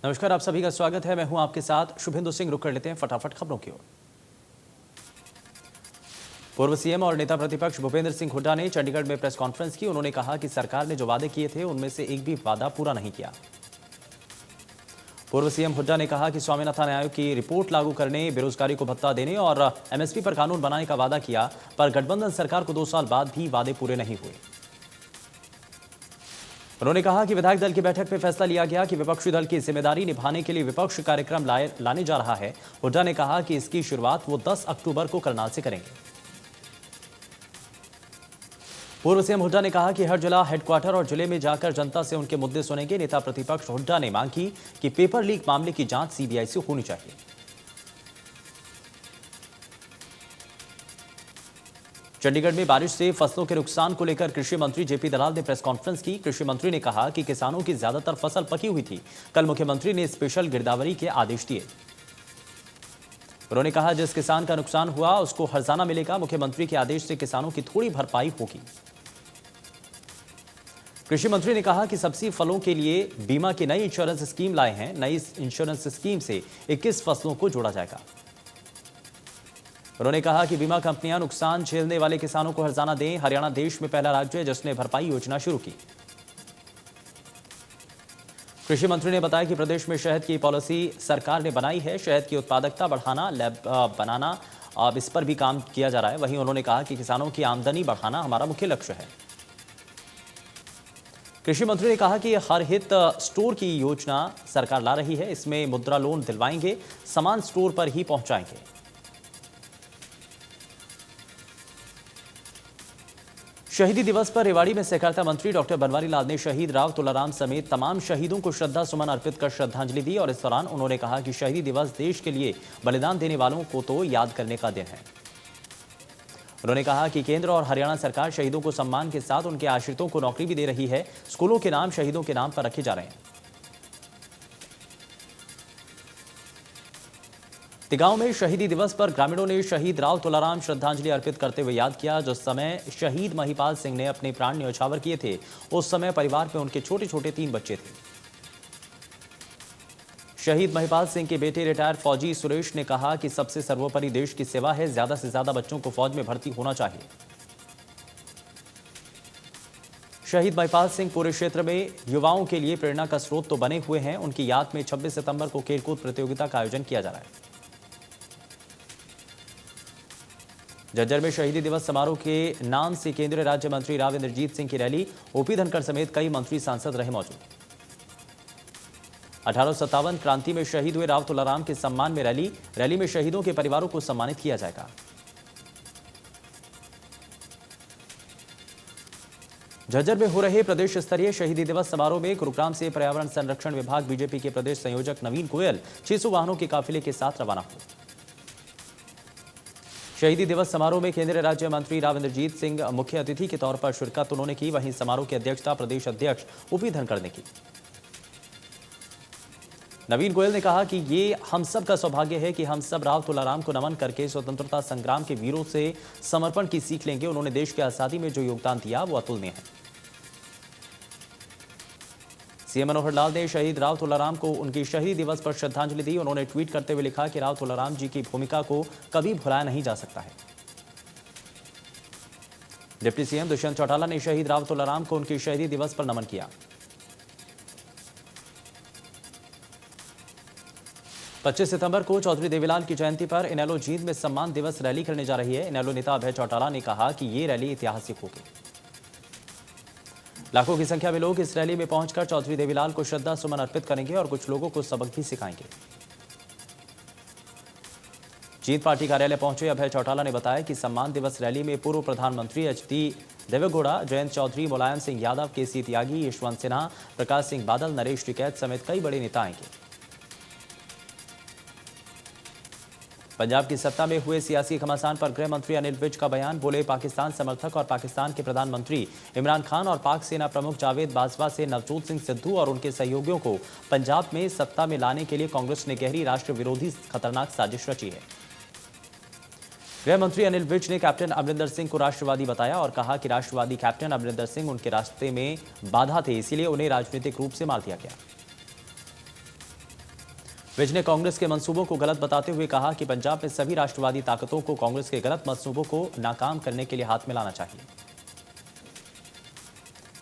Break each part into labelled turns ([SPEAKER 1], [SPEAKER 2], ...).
[SPEAKER 1] नमस्कार, आप सभी का स्वागत है। मैं हूं आपके साथ शुभेंदु सिंह। रुक कर लेते हैं फटाफट खबरों की ओर। पूर्व सीएम और नेता प्रतिपक्ष भूपेंद्र सिंह हुड्डा ने चंडीगढ़ में प्रेस कॉन्फ्रेंस की। उन्होंने कहा कि सरकार ने जो वादे किए थे उनमें से एक भी वादा पूरा नहीं किया। पूर्व सीएम हुड्डा ने कहा कि स्वामीनाथन आयोग की रिपोर्ट लागू करने, बेरोजगारी को भत्ता देने और एमएसपी पर कानून बनाने का वादा किया, पर गठबंधन सरकार को 2 साल बाद भी वादे पूरे नहीं हुए। उन्होंने कहा कि विधायक दल की बैठक में फैसला लिया गया कि विपक्षी दल की जिम्मेदारी निभाने के लिए विपक्ष कार्यक्रम लाने जा रहा है। हुड्डा ने कहा कि इसकी शुरुआत वो 10 अक्टूबर को करनाल से करेंगे। पूर्व सीएम हुड्डा ने कहा कि हर जिला हेडक्वार्टर और जिले में जाकर जनता से उनके मुद्दे सुनेंगे। नेता प्रतिपक्ष हुड्डा ने मांग की कि पेपर लीक मामले की जांच सीबीआई से होनी चाहिए। चंडीगढ़ में बारिश से फसलों के नुकसान को लेकर कृषि मंत्री जेपी दलाल ने प्रेस कॉन्फ्रेंस की। कृषि मंत्री ने कहा कि किसानों की ज्यादातर फसल पकी हुई थी। कल मुख्यमंत्री ने स्पेशल गिरदावरी के आदेश दिए। उन्होंने कहा जिस किसान का नुकसान हुआ उसको हर्जाना मिलेगा। मुख्यमंत्री के आदेश से किसानों की थोड़ी भरपाई होगी। कृषि मंत्री ने कहा कि सब्जी फलों के लिए बीमा की नई इंश्योरेंस स्कीम लाए हैं। नई इंश्योरेंस स्कीम से 21 फसलों को जोड़ा जाएगा। उन्होंने कहा कि बीमा कंपनियां नुकसान झेलने वाले किसानों को हर्जाना दें। हरियाणा देश में पहला राज्य है जिसने भरपाई योजना शुरू की। कृषि मंत्री ने बताया कि प्रदेश में शहद की पॉलिसी सरकार ने बनाई है। शहद की उत्पादकता बढ़ाना, लैब बनाना, अब इस पर भी काम किया जा रहा है। वहीं उन्होंने कहा कि किसानों की आमदनी बढ़ाना हमारा मुख्य लक्ष्य है। कृषि मंत्री ने कहा कि हर हित स्टोर की योजना सरकार ला रही है। इसमें मुद्रा लोन दिलवाएंगे, सामान स्टोर पर ही पहुंचाएंगे। शहीदी दिवस पर रेवाड़ी में सहकारिता मंत्री डॉक्टर बनवारी लाल ने शहीद राव तुलाराम समेत तमाम शहीदों को श्रद्धा सुमन अर्पित कर श्रद्धांजलि दी। और इस दौरान उन्होंने कहा कि शहीदी दिवस देश के लिए बलिदान देने वालों को तो याद करने का दिन है। उन्होंने कहा कि केंद्र और हरियाणा सरकार शहीदों को सम्मान के साथ उनके आश्रितों को नौकरी भी दे रही है। स्कूलों के नाम शहीदों के नाम पर रखे जा रहे हैं। तिगांव में शहीदी दिवस पर ग्रामीणों ने शहीद राव तुलाराम श्रद्धांजलि अर्पित करते हुए याद किया। जिस समय शहीद महिपाल सिंह ने अपने प्राण न्यौछावर किए थे उस समय परिवार में उनके छोटे छोटे 3 बच्चे थे। शहीद महिपाल सिंह के बेटे रिटायर्ड फौजी सुरेश ने कहा कि सबसे सर्वोपरि देश की सेवा है। ज्यादा से ज्यादा बच्चों को फौज में भर्ती होना चाहिए। शहीद महिपाल सिंह पूरे क्षेत्र में युवाओं के लिए प्रेरणा का स्रोत तो बने हुए हैं। उनकी याद में 26 सितंबर को खेलकूद प्रतियोगिता का आयोजन किया जा रहा है। झज्जर में शहीदी दिवस समारोह के नाम से केंद्रीय राज्य मंत्री राव इंद्रजीत सिंह की रैली। ओपी धनखड़ समेत कई मंत्री सांसद रहे मौजूद। 1857 क्रांति में शहीद हुए राव तुलाराम के सम्मान में रैली में शहीदों के परिवारों को सम्मानित किया जाएगा। झज्जर में हो रहे प्रदेश स्तरीय शहीदी दिवस समारोह में गुरुग्राम से पर्यावरण संरक्षण विभाग बीजेपी के प्रदेश संयोजक नवीन गोयल 600 वाहनों के काफिले के साथ रवाना हुए। शहीदी दिवस समारोह में केंद्रीय राज्य मंत्री राव इंद्रजीत सिंह मुख्य अतिथि के तौर पर शिरकत उन्होंने की। वहीं समारोह की अध्यक्षता प्रदेश अध्यक्ष ओपी धनखड़ ने की। नवीन गोयल ने कहा कि ये हम सब का सौभाग्य है कि हम सब राव तुलाराम को नमन करके स्वतंत्रता संग्राम के वीरों से समर्पण की सीख लेंगे। उन्होंने देश की आजादी में जो योगदान दिया वो अतुलनीय है। सीएम मनोहर लाल ने शहीद राव तुलाराम को उनकी शहीदी दिवस पर श्रद्धांजलि दी। उन्होंने ट्वीट करते हुए लिखा कि राव तुलाराम जी की भूमिका को कभी भुलाया नहीं जा सकता है। डिप्टी सीएम दुष्यंत चौटाला ने शहीद राव तुलाराम को उनकी शहीदी दिवस पर नमन किया। 25 सितंबर को चौधरी देवीलाल की जयंती पर इनेलो जींद में सम्मान दिवस रैली करने जा रही है। इनेलो नेता अभय चौटाला ने कहा कि ये रैली ऐतिहासिक होगी। लाखों की संख्या में लोग इस रैली में पहुंचकर चौधरी देवीलाल को श्रद्धा सुमन अर्पित करेंगे और कुछ लोगों को सबक भी सिखाएंगे। जींद पार्टी कार्यालय पहुंचे अभय चौटाला ने बताया कि सम्मान दिवस रैली में पूर्व प्रधानमंत्री एचडी देवेगौड़ा, जयंत चौधरी, मुलायम सिंह यादव, केसी त्यागी, यशवंत सिन्हा, प्रकाश सिंह बादल, नरेश टिकैत समेत कई बड़े नेता आएंगे। पंजाब की सत्ता में हुए सियासी घमासान पर गृह मंत्री अनिल विज का बयान। बोले पाकिस्तान समर्थक और पाकिस्तान के प्रधानमंत्री इमरान खान और पाक सेना प्रमुख जावेद बाजवा से नवजोत सिंह सिद्धू और उनके सहयोगियों को पंजाब में सत्ता में लाने के लिए कांग्रेस ने गहरी राष्ट्र विरोधी खतरनाक साजिश रची है। गृह मंत्री अनिल विज ने कैप्टन अमरिंदर सिंह को राष्ट्रवादी बताया और कहा कि राष्ट्रवादी कैप्टन अमरिंदर सिंह उनके रास्ते में बाधा थे, इसीलिए उन्हें राजनीतिक रूप से मार दिया गया। विज ने कांग्रेस के मंसूबों को गलत बताते हुए कहा कि पंजाब में सभी राष्ट्रवादी ताकतों को कांग्रेस के गलत मंसूबों को नाकाम करने के लिए हाथ मिलाना चाहिए।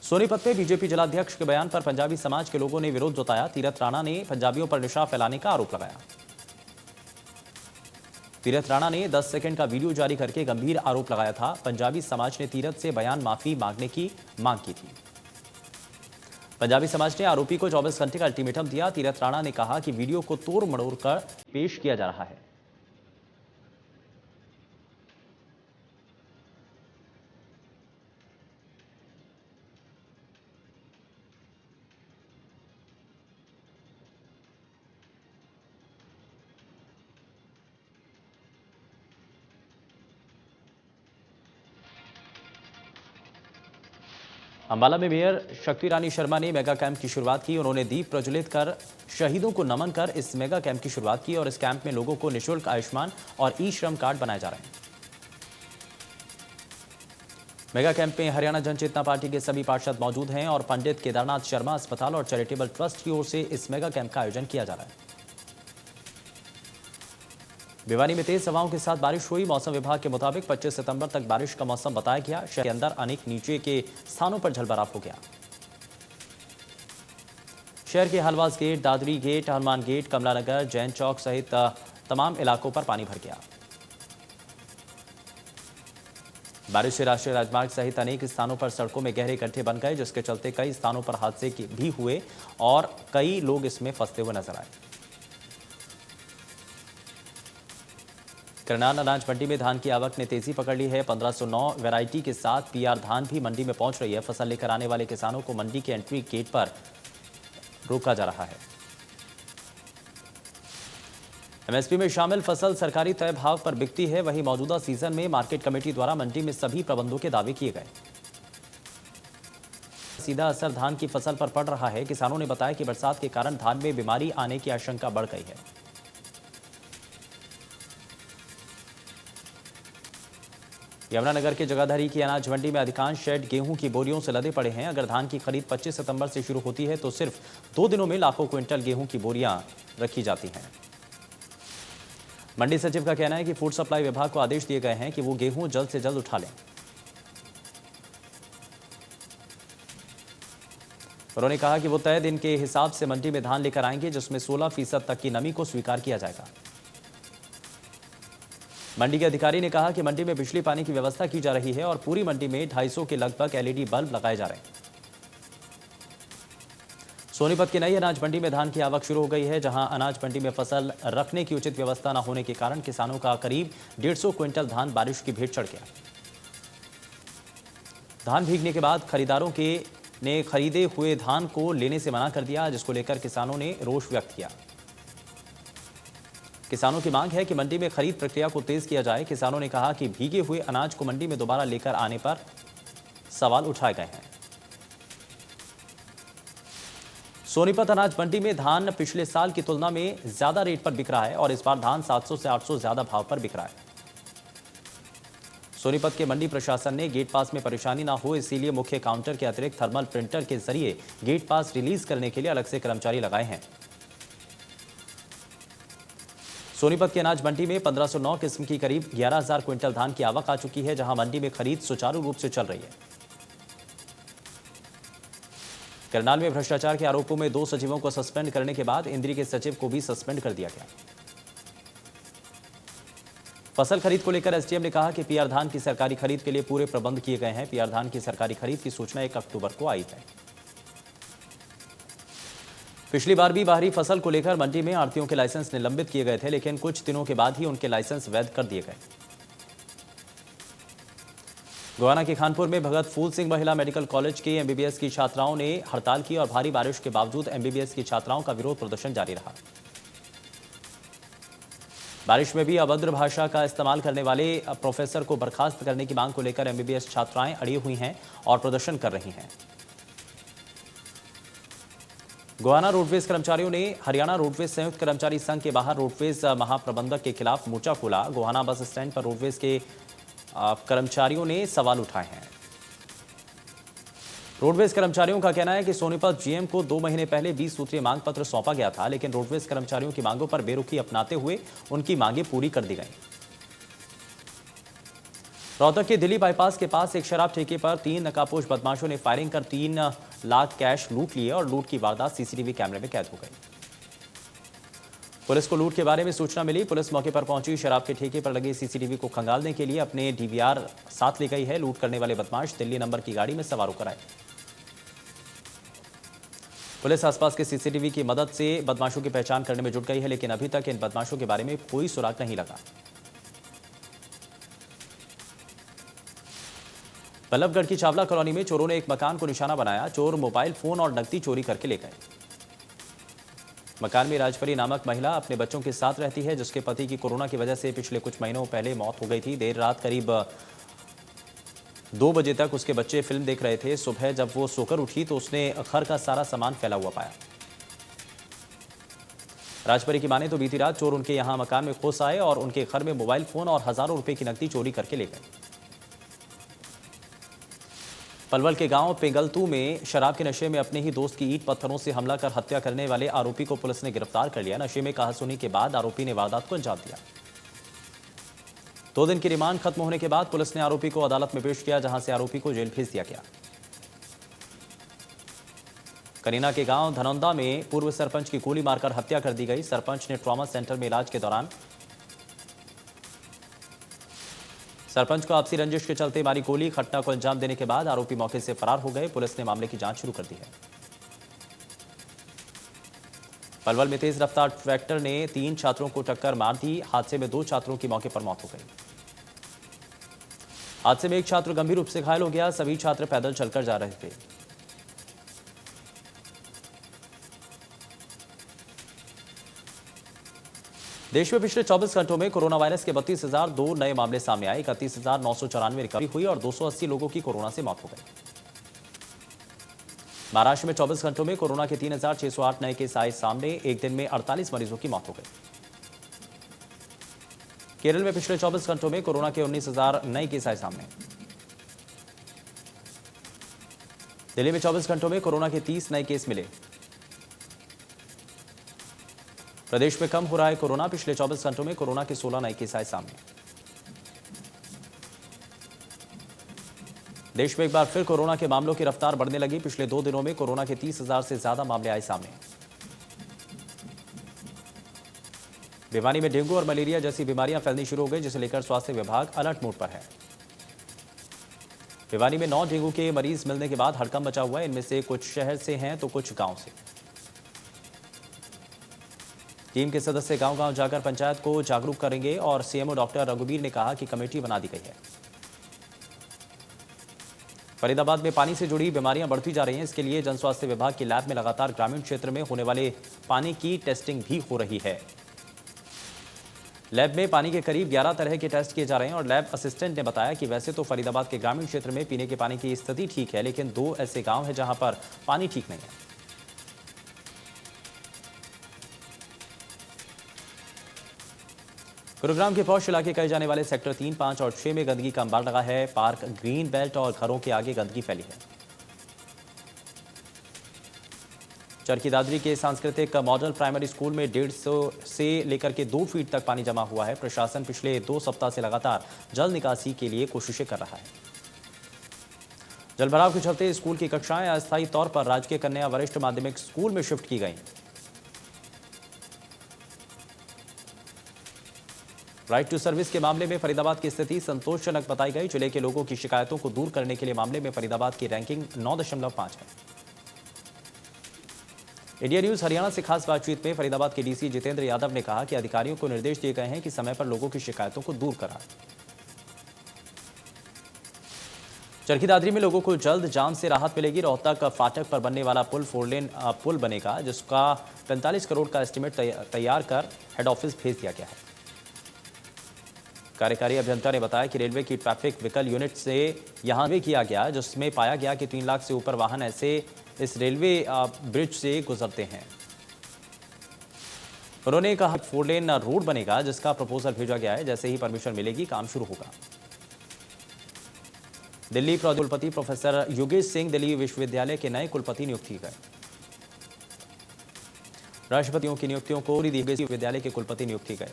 [SPEAKER 1] सोनीपत में बीजेपी जिलाध्यक्ष के बयान पर पंजाबी समाज के लोगों ने विरोध जताया। तीरथ राणा ने पंजाबियों पर निशाना फैलाने का आरोप लगाया। तीरथ राणा ने 10 सेकंड का वीडियो जारी करके गंभीर आरोप लगाया था। पंजाबी समाज ने तीरथ से बयान माफी मांगने की मांग की थी। पंजाबी समाज ने आरोपी को 24 घंटे का अल्टीमेटम दिया। तीरथ राणा ने कहा कि वीडियो को तोड़ मड़ोड़ कर पेश किया जा रहा है। अंबाला में मेयर शक्ति रानी शर्मा ने मेगा कैंप की शुरुआत की। उन्होंने दीप प्रज्वलित कर शहीदों को नमन कर इस मेगा कैंप की शुरुआत की और इस कैंप में लोगों को निःशुल्क आयुष्मान और ई श्रम कार्ड बनाए जा रहे हैं। मेगा कैंप में हरियाणा जनचेतना पार्टी के सभी पार्षद मौजूद हैं और पंडित केदारनाथ शर्मा अस्पताल और चैरिटेबल ट्रस्ट की ओर से इस मेगा कैंप का आयोजन किया जा रहा है। भिवानी में तेज हवाओं के साथ बारिश हुई। मौसम विभाग के मुताबिक 25 सितंबर तक बारिश का मौसम बताया गया। शहर के अंदर अनेक नीचे के स्थानों पर जलभराव हो गया। शहर के Halwas gate, Dadri gate, Hanuman gate, Kamla Nagar, Jain Chowk सहित तमाम इलाकों पर पानी भर गया। बारिश से राष्ट्रीय राजमार्ग सहित अनेक स्थानों पर सड़कों में गहरे गड्ढे बन गए, जिसके चलते कई स्थानों पर हादसे भी हुए और कई लोग इसमें फंसते हुए नजर आए। करनाल अनाज मंडी में धान की आवक ने तेजी पकड़ ली है। 1509 वैरायटी के साथ पीआर धान भी मंडी में पहुंच रही है। फसल लेकर आने वाले किसानों को मंडी के एंट्री गेट पर रोका जा रहा है। एमएसपी में शामिल फसल सरकारी तय भाव पर बिकती है। वहीं मौजूदा सीजन में मार्केट कमेटी द्वारा मंडी में सभी प्रबंधों के दावे किए गए। सीधा असर धान की फसल पर पड़ रहा है। किसानों ने बताया कि बरसात के कारण धान में बीमारी आने की आशंका बढ़ गई है। यमुनानगर के जगाधरी की अनाज मंडी में अधिकांश शेड गेहूं की बोरियों से लदे पड़े हैं। अगर धान की खरीद 25 सितंबर से शुरू होती है तो सिर्फ 2 दिनों में लाखों क्विंटल गेहूं की बोरियां रखी जाती हैं। मंडी सचिव का कहना है कि फूड सप्लाई विभाग को आदेश दिए गए हैं कि वो गेहूं जल्द से जल्द उठा लें। उन्होंने कहा कि वो तय दिन के हिसाब से मंडी में धान लेकर आएंगे, जिसमें 16% तक की नमी को स्वीकार किया जाएगा। मंडी के अधिकारी ने कहा कि मंडी में बिजली पानी की व्यवस्था की जा रही है और पूरी मंडी में 250 के लगभग एलईडी बल्ब लगाए जा रहे हैं। सोनीपत की नई अनाज मंडी में धान की आवक शुरू हो गई है, जहां अनाज मंडी में फसल रखने की उचित व्यवस्था न होने के कारण किसानों का करीब 150 क्विंटल धान बारिश की भेंट चढ़ गया। धान भीगने के बाद खरीदारों ने खरीदे हुए धान को लेने से मना कर दिया, जिसको लेकर किसानों ने रोष व्यक्त किया। किसानों की मांग है कि मंडी में खरीद प्रक्रिया को तेज किया जाए। किसानों ने कहा कि भीगे हुए अनाज को मंडी में दोबारा लेकर आने पर सवाल उठाए गए हैं। सोनीपत अनाज मंडी में धान पिछले साल की तुलना में ज्यादा रेट पर बिक रहा है और इस बार धान 700 से 800 ज्यादा भाव पर बिक रहा है। सोनीपत के मंडी प्रशासन ने गेट पास में परेशानी ना हो, इसीलिए मुख्य काउंटर के अतिरिक्त थर्मल प्रिंटर के जरिए गेट पास रिलीज करने के लिए अलग से कर्मचारी लगाए हैं। सोनीपत के अनाज मंडी में 1509 किस्म की करीब 11,000 क्विंटल धान की आवक आ चुकी है, जहां मंडी में खरीद सुचारू रूप से चल रही है। करनाल में भ्रष्टाचार के आरोपों में 2 सचिवों को सस्पेंड करने के बाद इंद्री के सचिव को भी सस्पेंड कर दिया गया। फसल खरीद को लेकर एसडीएम ने कहा कि पीआर धान की सरकारी खरीद के लिए पूरे प्रबंध किए गए हैं। पीआर धान की सरकारी खरीद की सूचना 1 अक्टूबर को आई है। पिछली बार भी बाहरी फसल को लेकर मंडी में आढ़तियों के लाइसेंस निलंबित किए गए थे, लेकिन कुछ दिनों के बाद ही उनके लाइसेंस वैध कर दिए गए। गोहाना के खानपुर में भगत फूल सिंह महिला मेडिकल कॉलेज के एमबीबीएस की छात्राओं ने हड़ताल की और भारी बारिश के बावजूद एमबीबीएस की छात्राओं का विरोध प्रदर्शन जारी रहा। बारिश में भी अभद्र भाषा का इस्तेमाल करने वाले प्रोफेसर को बर्खास्त करने की मांग को लेकर एमबीबीएस छात्राएं अड़ी हुई हैं और प्रदर्शन कर रही हैं। गोहाना रोडवेज कर्मचारियों ने हरियाणा रोडवेज संयुक्त कर्मचारी संघ के बाहर रोडवेज महाप्रबंधक के खिलाफ मोर्चा खोला। गोहाना बस स्टैंड पर रोडवेज के कर्मचारियों ने सवाल उठाए हैं। रोडवेज कर्मचारियों का कहना है कि सोनीपत जीएम को 2 महीने पहले 20 सूत्रीय मांग पत्र सौंपा गया था, लेकिन रोडवेज कर्मचारियों की मांगों पर बेरुखी अपनाते हुए उनकी मांगें पूरी कर दी गई। रोहतक के दिल्ली बाईपास के पास एक शराब ठेके पर 3 नकाबपोश बदमाशों ने फायरिंग कर 3 लाख कैश लूट लिए और लूट की वारदात सीसीटीवी कैमरे में कैद हो गई। पुलिस को लूट के बारे में सूचना मिली। पुलिस मौके पर पहुंची। शराब के ठेके पर लगे सीसीटीवी को खंगालने के लिए अपने डीवीआर साथ ले गई है। लूट करने वाले बदमाश दिल्ली नंबर की गाड़ी में सवार होकर आए। पुलिस आसपास के सीसीटीवी की मदद से बदमाशों की पहचान करने में जुट गई है, लेकिन अभी तक इन बदमाशों के बारे में कोई सुराग नहीं लगा। बल्लभगढ़ की चावला कॉलोनी में चोरों ने एक मकान को निशाना बनाया। चोर मोबाइल फोन और नकदी चोरी करके ले गए। मकान में राजपरी नामक महिला अपने बच्चों के साथ रहती है, जिसके पति की कोरोना की वजह से पिछले कुछ महीनों पहले मौत हो गई थी। देर रात करीब 2 बजे तक उसके बच्चे फिल्म देख रहे थे। सुबह जब वो सोकर उठी तो उसने घर का सारा सामान फैला हुआ पाया। राजपरी की माने तो बीती रात चोर उनके यहां मकान में घुस आए और उनके घर में मोबाइल फोन और हजारों रुपए की नकदी चोरी करके ले गए। पलवल के गांव पेंगलतू में शराब के नशे में अपने ही दोस्त की ईंट पत्थरों से हमला कर हत्या करने वाले आरोपी को पुलिस ने गिरफ्तार कर लिया। नशे में कहासुनी के बाद आरोपी ने वारदात को अंजाम दिया। 2 दिन की रिमांड खत्म होने के बाद पुलिस ने आरोपी को अदालत में पेश किया, जहां से आरोपी को जेल भेज दिया गया। करीना के गांव धनौंदा में पूर्व सरपंच की गोली मारकर हत्या कर दी गई। सरपंच ने ट्रॉमा सेंटर में इलाज के दौरान सरपंच को आपसी रंजिश के चलते मारी गोली। घटना को अंजाम देने के बाद आरोपी मौके से फरार हो गए। पुलिस ने मामले की जांच शुरू कर दी है। पलवल में तेज रफ्तार ट्रैक्टर ने 3 छात्रों को टक्कर मार दी। हादसे में 2 छात्रों की मौके पर मौत हो गई। हादसे में एक छात्र गंभीर रूप से घायल हो गया। सभी छात्र पैदल चलकर जा रहे थे। देश में पिछले 24 घंटों में कोरोना वायरस के 32,002 नए मामले सामने आए। 31,994 रिकवरी हुई और 280 लोगों की कोरोना से मौत हो गई। महाराष्ट्र में 24 घंटों में कोरोना के 3,608 नए केस आए सामने। एक दिन में 48 मरीजों की मौत हो गई। केरल में पिछले 24 घंटों में कोरोना के 19,000 नए केस आए सामने। दिल्ली में 24 घंटों में कोरोना के 30 नए केस मिले। प्रदेश में कम हो रहा है कोरोना। पिछले 24 घंटों में कोरोना के 16 नए केस आए सामने। देश में एक बार फिर कोरोना के मामलों की रफ्तार बढ़ने लगी। पिछले 2 दिनों में कोरोना के 30,000 से ज्यादा मामले आए सामने। भिवानी में डेंगू और मलेरिया जैसी बीमारियां फैलनी शुरू हो गई, जिसे लेकर स्वास्थ्य विभाग अलर्ट मोड पर है। भिवानी में 9 डेंगू के मरीज मिलने के बाद हड़कंप मचा हुआ है। इनमें से कुछ शहर से हैं तो कुछ गांव से। टीम के सदस्य गांव-गांव जाकर पंचायत को जागरूक करेंगे और सीएमओ डॉक्टर रघुवीर ने कहा कि कमेटी बना दी गई है। फरीदाबाद में पानी से जुड़ी बीमारियां बढ़ती जा रही हैं। इसके लिए जन स्वास्थ्य विभाग की लैब में लगातार ग्रामीण क्षेत्र में होने वाले पानी की टेस्टिंग भी हो रही है। लैब में पानी के करीब 11 तरह के टेस्ट किए जा रहे हैं और लैब असिस्टेंट ने बताया कि वैसे तो फरीदाबाद के ग्रामीण क्षेत्र में पीने के पानी की स्थिति ठीक है, लेकिन 2 ऐसे गाँव हैं जहां पर पानी ठीक नहीं है। गुरुग्राम के पौष इलाके कहे जाने वाले सेक्टर 3, 5 और 6 में गंदगी का अंबार लगा है। पार्क, ग्रीन बेल्ट और घरों के आगे गंदगी फैली है। चरखी दादरी के सांस्कृतिक मॉडल प्राइमरी स्कूल में 150 से लेकर के 2 फीट तक पानी जमा हुआ है। प्रशासन पिछले 2 सप्ताह से लगातार जल निकासी के लिए कोशिशें कर रहा है। जलभराव के चलते स्कूल की कक्षाएं अस्थायी तौर पर राजकीय कन्या वरिष्ठ माध्यमिक स्कूल में शिफ्ट की गई। राइट टू सर्विस के मामले में फरीदाबाद की स्थिति संतोषजनक बताई गई। जिले के लोगों की शिकायतों को दूर करने के लिए मामले में फरीदाबाद की रैंकिंग 9.5 है। इंडिया न्यूज हरियाणा से खास बातचीत में फरीदाबाद के डीसी जितेंद्र यादव ने कहा कि अधिकारियों को निर्देश दिए गए हैं कि समय पर लोगों की शिकायतों को दूर कराएं। चरखी दादरी में लोगों को जल्द जाम से राहत मिलेगी। रोहतक फाटक पर बनने वाला पुल 4 लेन पुल बनेगा, जिसका 45 करोड़ का एस्टीमेट तैयार कर हेड ऑफिस भेज दिया गया है। कार्यकारी अभियंता ने बताया कि रेलवे की ट्रैफिक व्हीकल यूनिट से यहां सर्वे किया गया, जिसमें पाया गया कि 3 लाख से ऊपर वाहन ऐसे इस रेलवे ब्रिज से गुजरते हैं। उन्होंने कहा 4 लेन रोड बनेगा, जिसका प्रपोजल भेजा गया है। जैसे ही परमिशन मिलेगी काम शुरू होगा। दिल्ली कुलपति प्रोफेसर योगेश सिंह दिल्ली विश्वविद्यालय के नए कुलपति नियुक्त किए गए। राष्ट्रपतियों की नियुक्तियों को दिल्ली विश्वविद्यालय के कुलपति नियुक्त किए गए।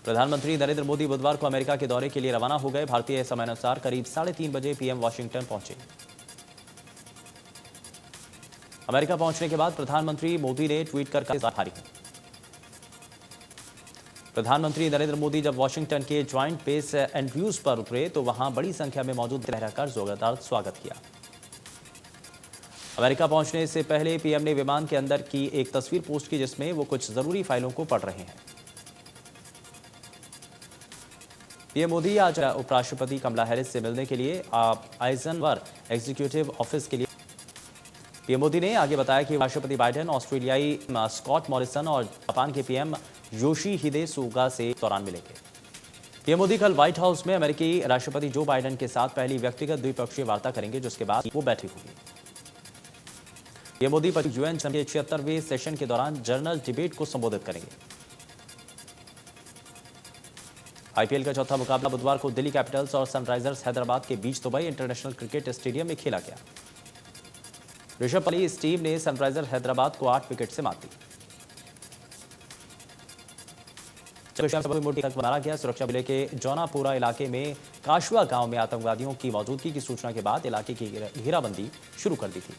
[SPEAKER 1] प्रधानमंत्री नरेंद्र मोदी बुधवार को अमेरिका के दौरे के लिए रवाना हो गए। भारतीय समयानुसार करीब 3:30 बजे पीएम वाशिंगटन पहुंचे। अमेरिका पहुंचने के बाद प्रधानमंत्री मोदी ने ट्वीट कर कहा आभारी हूं। प्रधानमंत्री नरेंद्र मोदी जब वाशिंगटन के ज्वाइंट बेस एंड्रयूज पर उतरे तो वहां बड़ी संख्या में मौजूद रहकर जोरदार स्वागत किया। अमेरिका पहुंचने से पहले पीएम ने विमान के अंदर की एक तस्वीर पोस्ट की जिसमें वो कुछ जरूरी फाइलों को पढ़ रहे हैं। पीएम मोदी आज उपराष्ट्रपति कमला हैरिस से मिलने के लिए आइजनवर एग्जीक्यूटिव ऑफिस के लिए। पीएम मोदी ने आगे बताया कि राष्ट्रपति बाइडेन ऑस्ट्रेलियाई स्कॉट मॉरिसन और जापान के पीएम योशिहिदे सुगा से दौरान मिलेंगे। पीएम मोदी कल व्हाइट हाउस में अमेरिकी राष्ट्रपति जो बाइडेन के साथ पहली व्यक्तिगत द्विपक्षीय वार्ता करेंगे, जिसके बाद वो बैठक होगी। पीएम मोदी यूएन के 76वें सेशन के दौरान जनरल डिबेट को संबोधित करेंगे। आईपीएल का चौथा मुकाबला बुधवार को दिल्ली कैपिटल्स और सनराइजर्स हैदराबाद के बीच दुबई इंटरनेशनल क्रिकेट स्टेडियम में खेला गया। ऋषभ पंत इस टीम ने सनराइजर्स हैदराबाद को 8 विकेट से मात दी। मारा गया। सुरक्षा जिले के जौनापुरा इलाके में काशवा गांव में आतंकवादियों की मौजूदगी की सूचना के बाद इलाके की घेराबंदी शुरू कर दी थी।